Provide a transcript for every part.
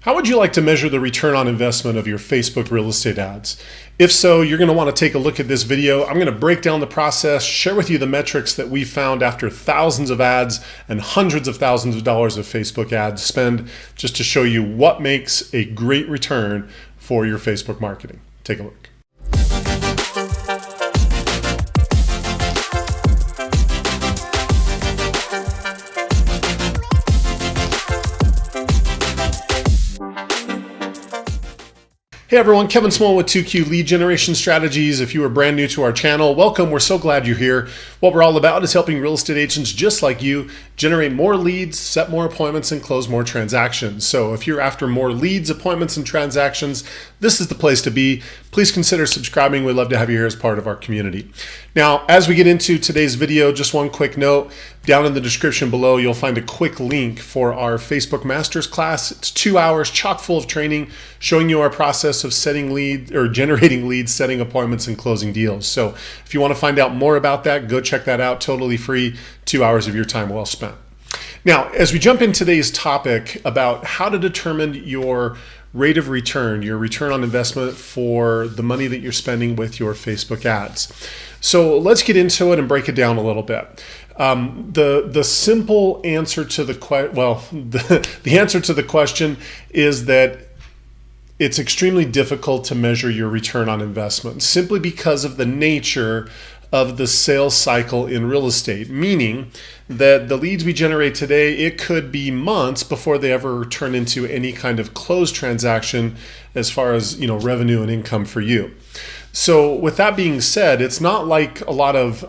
How would you like to measure the return on investment of your Facebook real estate ads? If so, you're going to want to take a look at this video. I'm going to break down the process, share with you the metrics that we found after thousands of ads and hundreds of thousands of dollars of Facebook ads spend, just to show you what makes a great return for your Facebook marketing. Take a look. Hey everyone, Kevin Smullin with 2Q Lead Generation Strategies. If you are brand new to our channel, welcome. We're so glad you're here. What we're all about is helping real estate agents just like you generate more leads, set more appointments, and close more transactions. So if you're after more leads, appointments, and transactions, this is the place to be. Please consider subscribing. We'd love to have you here as part of our community. Now, as we get into today's video, just one quick note. Down in the description below, you'll find a quick link for our Facebook Masters class. It's 2 hours chock full of training showing you our process of setting leads or generating leads, setting appointments, and closing deals. So if you want to find out more about that, go check that out. Totally free, 2 hours of your time well spent. Now, as we jump in today's topic about how to determine your rate of return, your return on investment for the money that you're spending with your Facebook ads. So let's get into it and break it down a little bit. The simple answer to the answer to the question is that it's extremely difficult to measure your return on investment simply because of the nature of the sales cycle in real estate, meaning that the leads we generate today, it could be months before they ever turn into any kind of closed transaction as far as, revenue and income for you. So with that being said, it's not like a lot of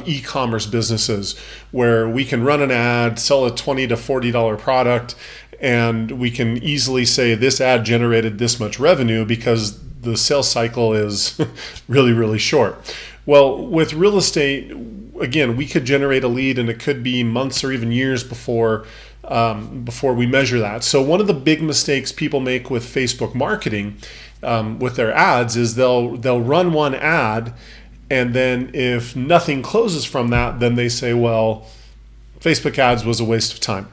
e-commerce businesses where we can run an ad, sell a $20 to $40 product, and we can easily say this ad generated this much revenue because the sales cycle is really, really short. Well, with real estate, again, we could generate a lead and it could be months or even years before we measure that. So one of the big mistakes people make with Facebook marketing with their ads is they'll run one ad, and then if nothing closes from that, then they say, well, Facebook ads was a waste of time.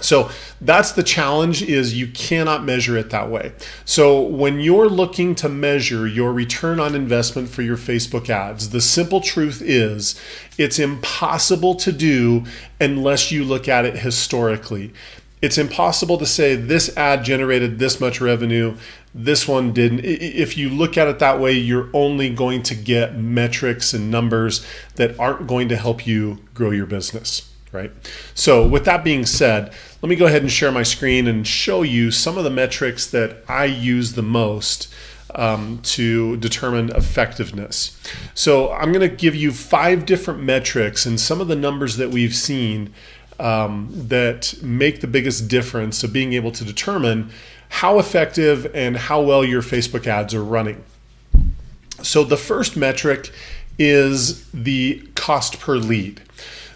So that's the challenge, is you cannot measure it that way. So when you're looking to measure your return on investment for your Facebook ads, the simple truth is it's impossible to do unless you look at it historically. It's impossible to say this ad generated this much revenue, this one didn't. If you look at it that way, you're only going to get metrics and numbers that aren't going to help you grow your business, right? So with that being said, let me go ahead and share my screen and show you some of the metrics that I use the most to determine effectiveness. So I'm going to give you 5 different metrics and some of the numbers that we've seen that make the biggest difference of being able to determine how effective and how well your Facebook ads are running. So the first metric is the cost per lead.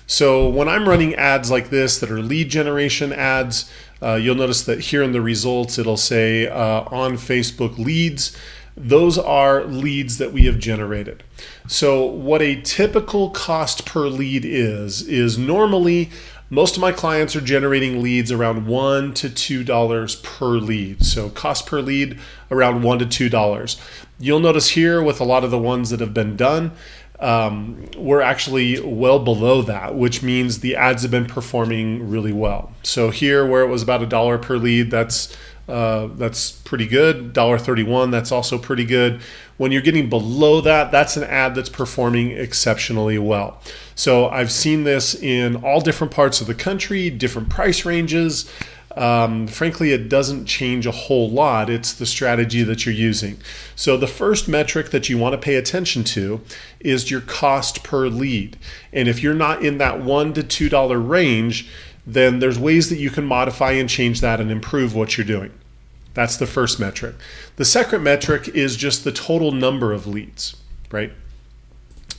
So when I'm running ads like this that are lead generation ads, you'll notice that here in the results it'll say on Facebook leads. Those are leads that we have generated. So what a typical cost per lead is normally most of my clients are generating leads around $1 to $2 per lead. So cost per lead around $1 to $2. You'll notice here with a lot of the ones that have been done, we're actually well below that, which means the ads have been performing really well. So here where it was about $1 per lead, that's pretty good. $1.31, that's also pretty good. When you're getting below that, that's an ad that's performing exceptionally well. So I've seen this in all different parts of the country, different price ranges. Frankly, it doesn't change a whole lot. It's the strategy that you're using. So the first metric that you want to pay attention to is your cost per lead. And if you're not in that $1 to $2 range, then there's ways that you can modify and change that and improve what you're doing. That's the first metric. The second metric is just the total number of leads, right?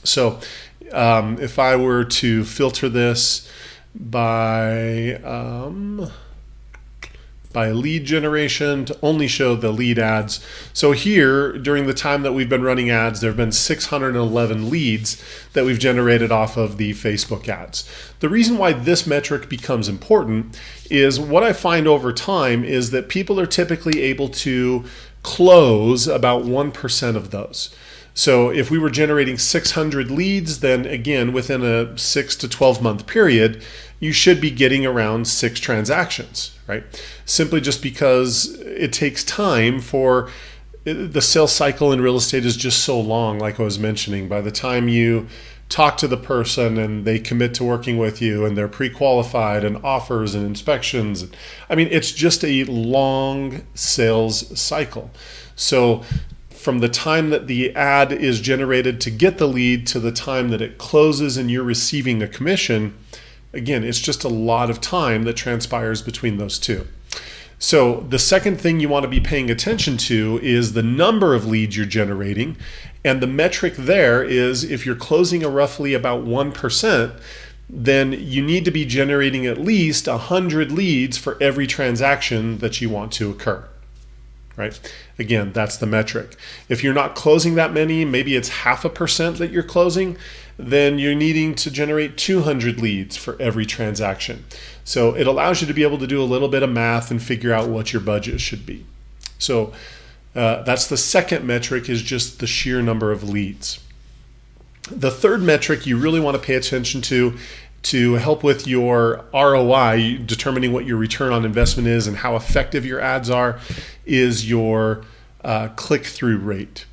So if I were to filter this by by lead generation to only show the lead ads. So here, during the time that we've been running ads, there have been 611 leads that we've generated off of the Facebook ads. The reason why this metric becomes important is what I find over time is that people are typically able to close about 1% of those. So if we were generating 600 leads, then again, within a 6 to 12 month period, you should be getting around 6 transactions, right? Simply just because it takes time for the sales cycle in real estate is just so long, like I was mentioning. By the time you talk to the person and they commit to working with you and they're pre-qualified and offers and inspections, I mean, it's just a long sales cycle. So from the time that the ad is generated to get the lead to the time that it closes and you're receiving a commission, again, it's just a lot of time that transpires between those two. So the second thing you want to be paying attention to is the number of leads you're generating. And the metric there is if you're closing a roughly about 1%, then you need to be generating at least 100 leads for every transaction that you want to occur. Right? Again, that's the metric. If you're not closing that many, maybe it's 0.5% that you're closing, then you're needing to generate 200 leads for every transaction. So it allows you to be able to do a little bit of math and figure out what your budget should be. So that's the second metric, is just the sheer number of leads. The third metric you really want to pay attention to help with your ROI, determining what your return on investment is and how effective your ads are, is your click-through rate.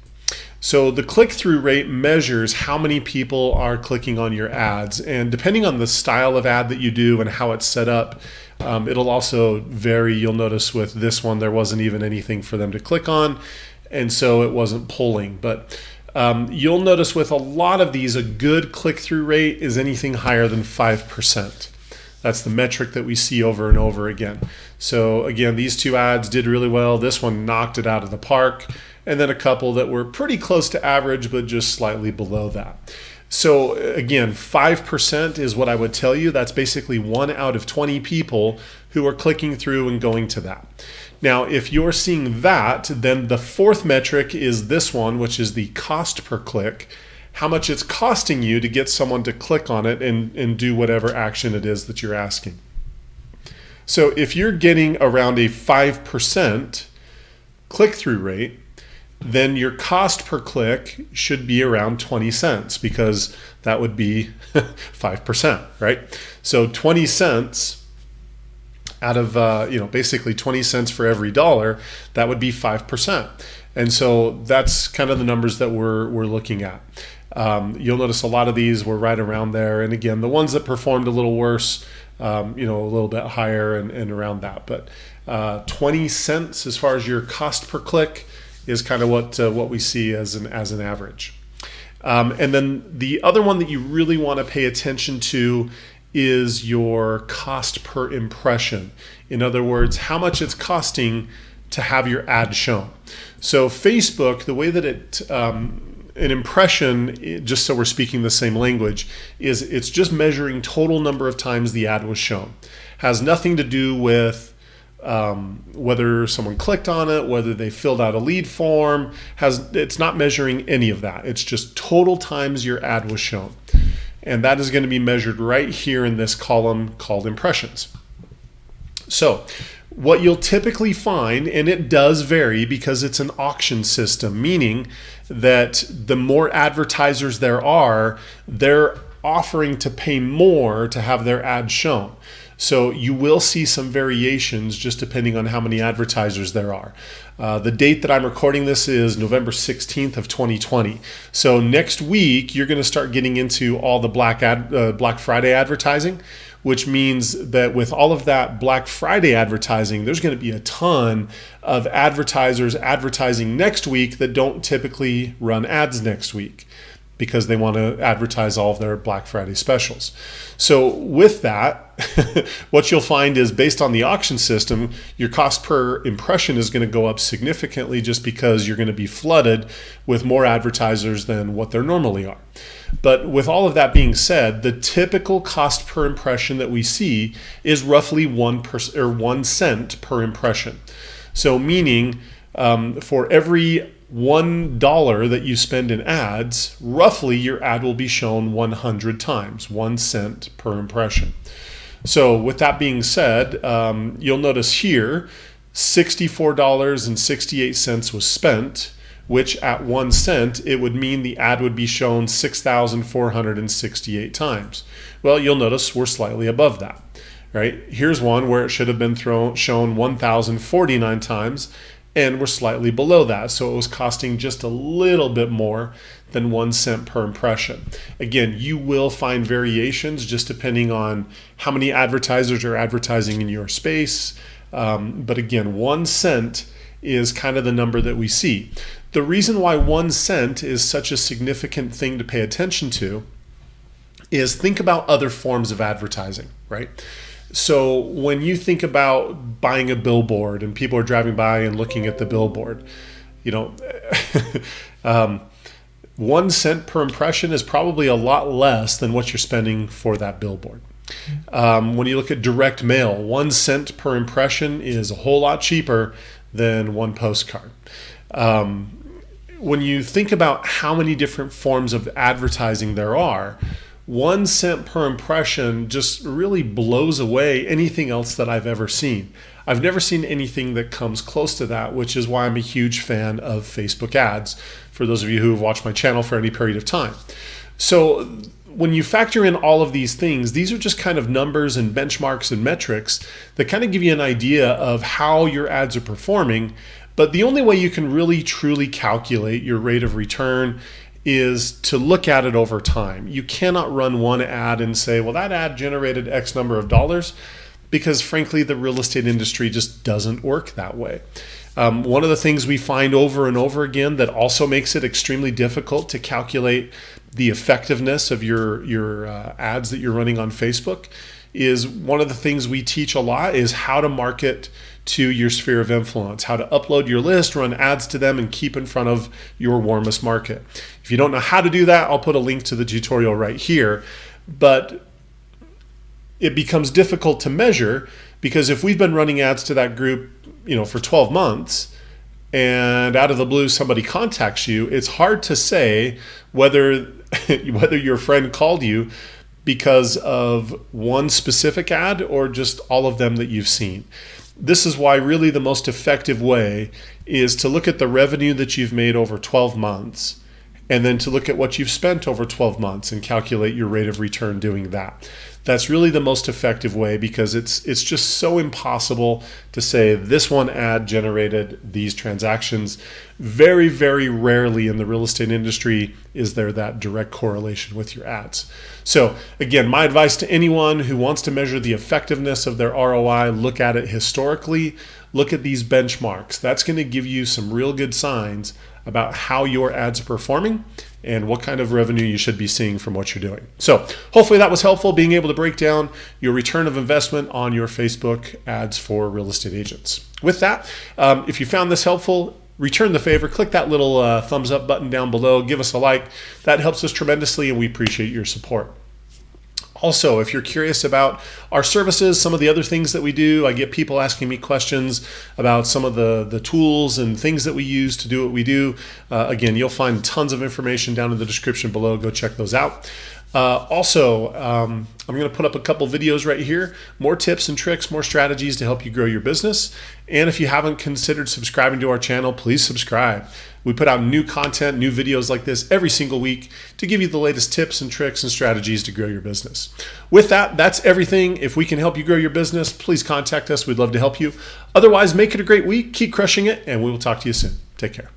So the click-through rate measures how many people are clicking on your ads, and depending on the style of ad that you do and how it's set up, it'll also vary. You'll notice with this one there wasn't even anything for them to click on, and so it wasn't pulling. But you'll notice with a lot of these, a good click-through rate is anything higher than 5%. That's the metric that we see over and over again. So again, these two ads did really well. This one knocked it out of the park, and then a couple that were pretty close to average, but just slightly below that. So again, 5% is what I would tell you. That's basically 1 out of 20 people who are clicking through and going to that. Now, if you're seeing that, then the fourth metric is this one, which is the cost per click, how much it's costing you to get someone to click on it and do whatever action it is that you're asking. So if you're getting around a 5% click-through rate, then your cost per click should be around 20 cents, because that would be 5%, right? So 20 cents out of, basically 20 cents for every dollar, that would be 5%. And so that's kind of the numbers that we're looking at. You'll notice a lot of these were right around there. And again, the ones that performed a little worse, a little bit higher and around that. But 20 cents as far as your cost per click is kind of what we see as an average. And then the other one that you really want to pay attention to is your cost per impression. In other words, how much it's costing to have your ad shown. So Facebook, the way that an impression, just so we're speaking the same language, is it's just measuring total number of times the ad was shown. Has nothing to do with whether someone clicked on it, whether they filled out a lead form. It's not measuring any of that. It's just total times your ad was shown. And that is going to be measured right here in this column called impressions. So what you'll typically find, and it does vary because it's an auction system, meaning that the more advertisers there are, they're offering to pay more to have their ad shown. So you will see some variations just depending on how many advertisers there are. The date that I'm recording this is November 16th of 2020. So next week, you're going to start getting into all the Black Friday advertising, which means that with all of that Black Friday advertising, there's going to be a ton of advertisers advertising next week that don't typically run ads next week. because they want to advertise all of their Black Friday specials. So with that, what you'll find is based on the auction system, your cost per impression is going to go up significantly just because you're going to be flooded with more advertisers than what there normally are. But with all of that being said, the typical cost per impression that we see is roughly 1 cent per impression. So meaning for every $1 that you spend in ads, roughly your ad will be shown 100 times, 1 cent per impression. So with that being said, you'll notice here, $64.68 was spent, which at 1 cent, it would mean the ad would be shown 6,468 times. Well, you'll notice we're slightly above that, right? Here's one where it should have been shown 1,049 times, and we're slightly below that. So it was costing just a little bit more than 1 cent per impression. Again, you will find variations just depending on how many advertisers are advertising in your space. But again, 1 cent is kind of the number that we see. The reason why 1 cent is such a significant thing to pay attention to is think about other forms of advertising, right? So when you think about buying a billboard and people are driving by and looking at the billboard, 1 cent per impression is probably a lot less than what you're spending for that billboard. When you look at direct mail, 1 cent per impression is a whole lot cheaper than one postcard. When you think about how many different forms of advertising there are, 1 cent per impression just really blows away anything else that I've ever seen. I've never seen anything that comes close to that, which is why I'm a huge fan of Facebook ads, for those of you who have watched my channel for any period of time. So when you factor in all of these things, these are just kind of numbers and benchmarks and metrics that kind of give you an idea of how your ads are performing. But the only way you can really truly calculate your rate of return is to look at it over time. You cannot run one ad and say, well, that ad generated X number of dollars, because frankly, the real estate industry just doesn't work that way. One of the things we find over and over again that also makes it extremely difficult to calculate the effectiveness of your ads that you're running on Facebook is one of the things we teach a lot is how to market to your sphere of influence, how to upload your list, run ads to them, and keep in front of your warmest market. If you don't know how to do that, I'll put a link to the tutorial right here. But it becomes difficult to measure because if we've been running ads to that group, for 12 months, and out of the blue somebody contacts you, it's hard to say whether your friend called you because of one specific ad or just all of them that you've seen. This is why really the most effective way is to look at the revenue that you've made over 12 months and then to look at what you've spent over 12 months and calculate your rate of return doing that. That's really the most effective way because it's just so impossible to say this one ad generated these transactions. Very, very rarely in the real estate industry is there that direct correlation with your ads. So again, my advice to anyone who wants to measure the effectiveness of their ROI, look at it historically, look at these benchmarks. That's going to give you some real good signs about how your ads are performing and what kind of revenue you should be seeing from what you're doing. So hopefully that was helpful, being able to break down your return of investment on your Facebook ads for real estate agents. With that, if you found this helpful, return the favor, click that little thumbs up button down below, give us a like. That helps us tremendously and we appreciate your support. Also, if you're curious about our services, some of the other things that we do, I get people asking me questions about some of the tools and things that we use to do what we do. Again, you'll find tons of information down in the description below. Go check those out. I'm going to put up a couple videos right here, more tips and tricks, more strategies to help you grow your business. And if you haven't considered subscribing to our channel, please subscribe. We put out new content, new videos like this every single week to give you the latest tips and tricks and strategies to grow your business. With that, that's everything. If we can help you grow your business, please contact us. We'd love to help you. Otherwise, make it a great week, keep crushing it, and we will talk to you soon. Take care.